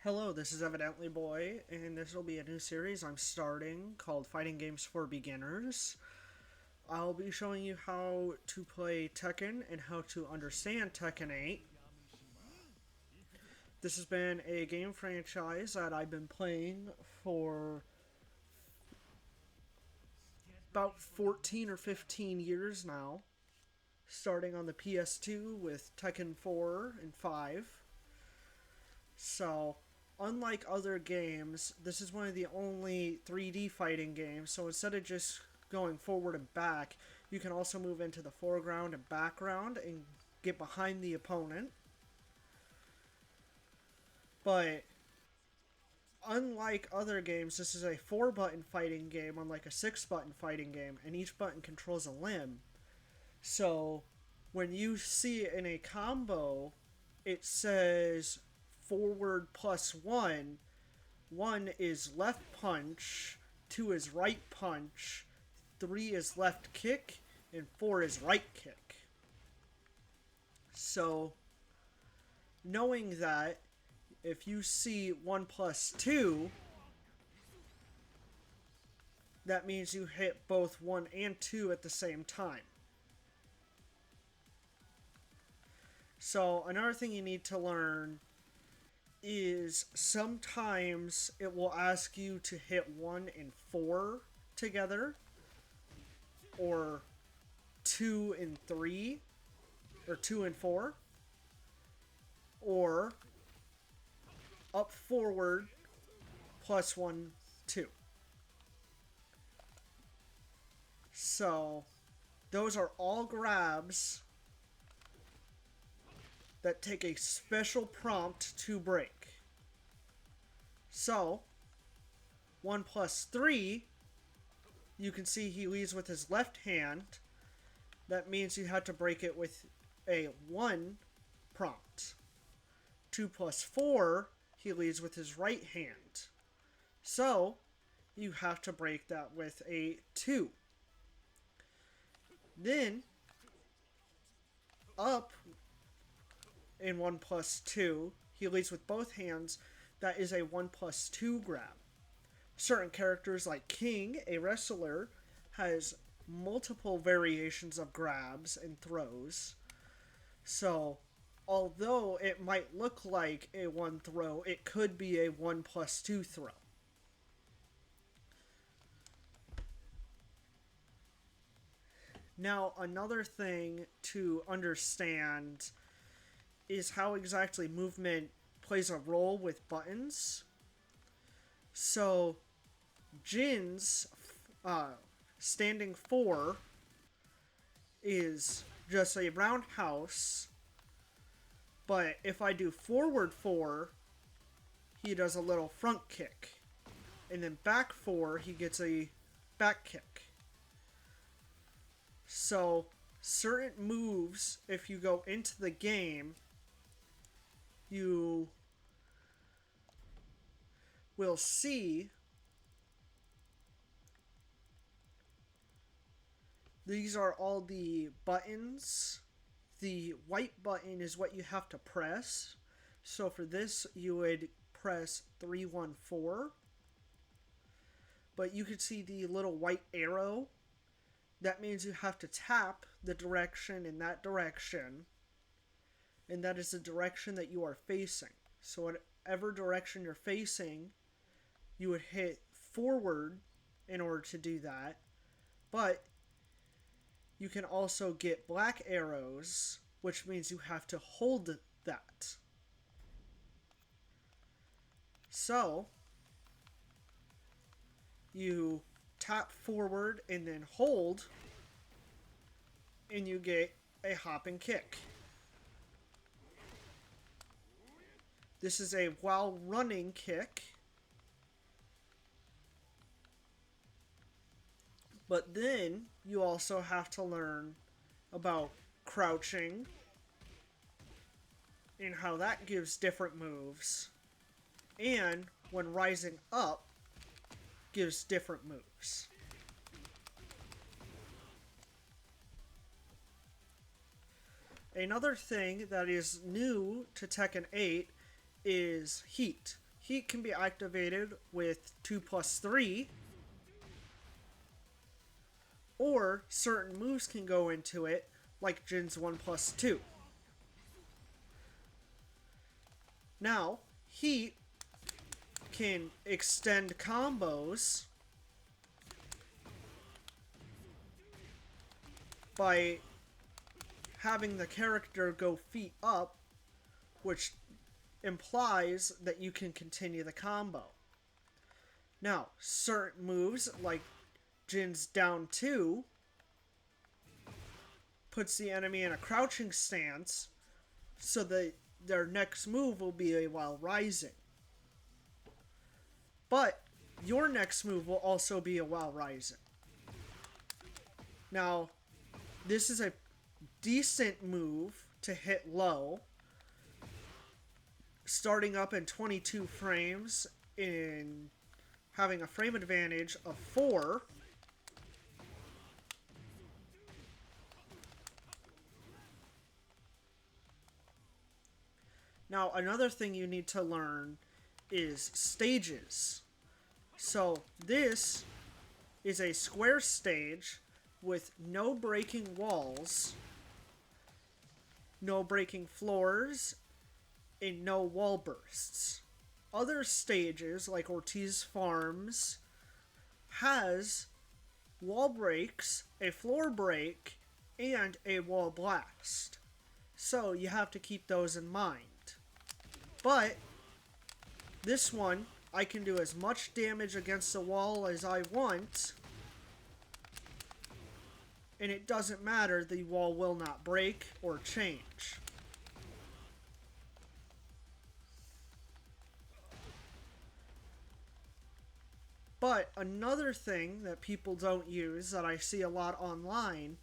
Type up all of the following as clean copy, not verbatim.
Hello, this is Evidently Boy, and this will be a new series I'm starting called Fighting Games for Beginners. I'll be showing you how to play Tekken and how to understand Tekken 8. This has been a game franchise that I've been playing for about 14 or 15 years now, starting on the PS2 with Tekken 4 and 5. So, unlike other games, this is one of the only 3D fighting games, so instead of just going forward and back, you can also move into the foreground and background and get behind the opponent. But unlike other games, this is a 4-button fighting game, unlike a 6-button fighting game, and each button controls a limb. So, when you see it in a combo, it says forward plus one. One is left punch, two is right punch, three is left kick, and four is right kick. So, knowing that, if you see 1 plus 2, that means you hit both 1 and 2 at the same time. So, another thing you need to learn is sometimes it will ask you to hit 1 and 4 together, or 2 and 3, or 2 and 4, or up forward plus 1, 2. So, those are all grabs that take a special prompt to break. So, 1 plus 3, you can see he leads with his left hand. That means you had to break it with a 1 prompt. 2 plus 4, he leads with his right hand. So, you have to break that with a 2. Then, up in 1 plus 2, he leads with both hands. That is a 1 plus 2 grab. Certain characters like King, a wrestler, has multiple variations of grabs and throws. So, although it might look like a 1 throw, it could be a 1 plus 2 throw. Now, another thing to understand is how exactly movement plays a role with buttons. So, Jin's standing 4 is just a roundhouse, but if I do forward 4, he does a little front kick. And then back 4, he gets a back kick. So, certain moves, if you go into the game, you will see these are all the buttons. The white button is what you have to press. So for this, you would press 314. But you can see the little white arrow. That means you have to tap the direction in that direction. And that is the direction that you are facing. So whatever direction you're facing, you would hit forward in order to do that. But you can also get black arrows, which means you have to hold that. So, you tap forward and then hold, and you get a hop and kick. This is a while running kick. But then you also have to learn about crouching and how that gives different moves. And when rising up gives different moves. Another thing that is new to Tekken 8 is heat. Heat can be activated with 2+3, or certain moves can go into it, like Jin's 1+2. Now, Heat can extend combos by having the character go feet up, which implies that you can continue the combo. Now, certain moves like Jin's down 2 puts the enemy in a crouching stance so that their next move will be a while rising. But your next move will also be a while rising. Now, this is a decent move to hit low, starting up in 22 frames in having a frame advantage of 4. Now, another thing you need to learn is stages. So this is a square stage with no breaking walls, no breaking floors, and no wall bursts. Other stages, like Ortiz Farms, has wall breaks, a floor break, and a wall blast. So you have to keep those in mind. But this one, I can do as much damage against the wall as I want, and it doesn't matter, the wall will not break or change. But another thing that people don't use that I see a lot online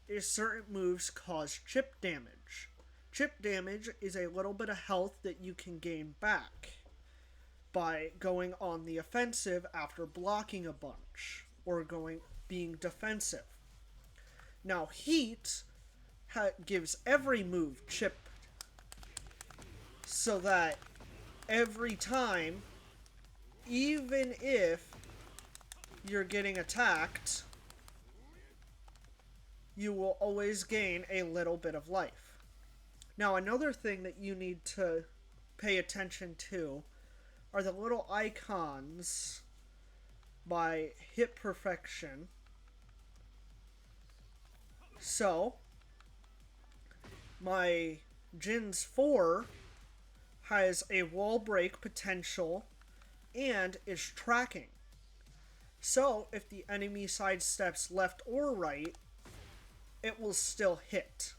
is certain moves cause chip damage. Chip damage is a little bit of health that you can gain back by going on the offensive after blocking a bunch or being defensive. Now, Heat gives every move chip, so that every time, even if you're getting attacked, you will always gain a little bit of life. Now, another thing that you need to pay attention to are the little icons by Hit Perfection. So, my Jin's 4 has a wall break potential and is tracking. So, if the enemy sidesteps left or right, it will still hit.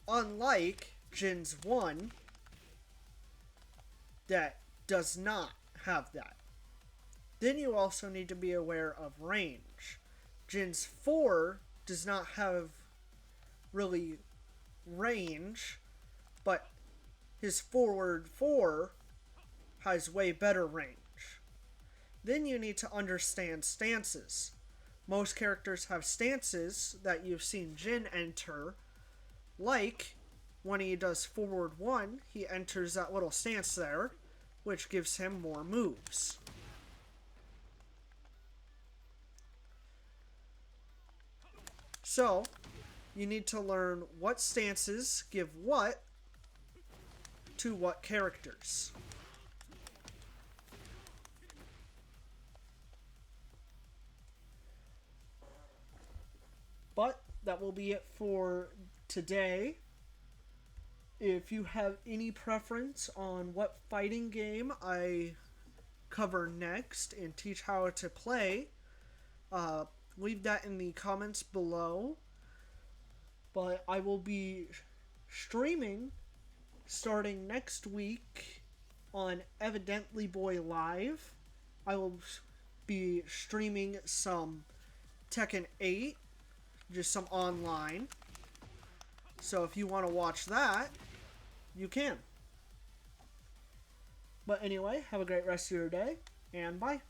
Unlike Jin's 1, that does not have that. Then you also need to be aware of range. Jin's 4 does not have really range, but his forward 4 has way better range. Then you need to understand stances. Most characters have stances that you've seen Jin enter, like when he does forward 1, he enters that little stance there, which gives him more moves. So, you need to learn what stances give what to what characters. But that will be it for today. If you have any preference on what fighting game I cover next and teach how to play, leave that in the comments below. But I will be streaming starting next week on Evidently Boy Live. I will be streaming some Tekken 8, just some online. So if you want to watch that, you can. But anyway, have a great rest of your day, and bye.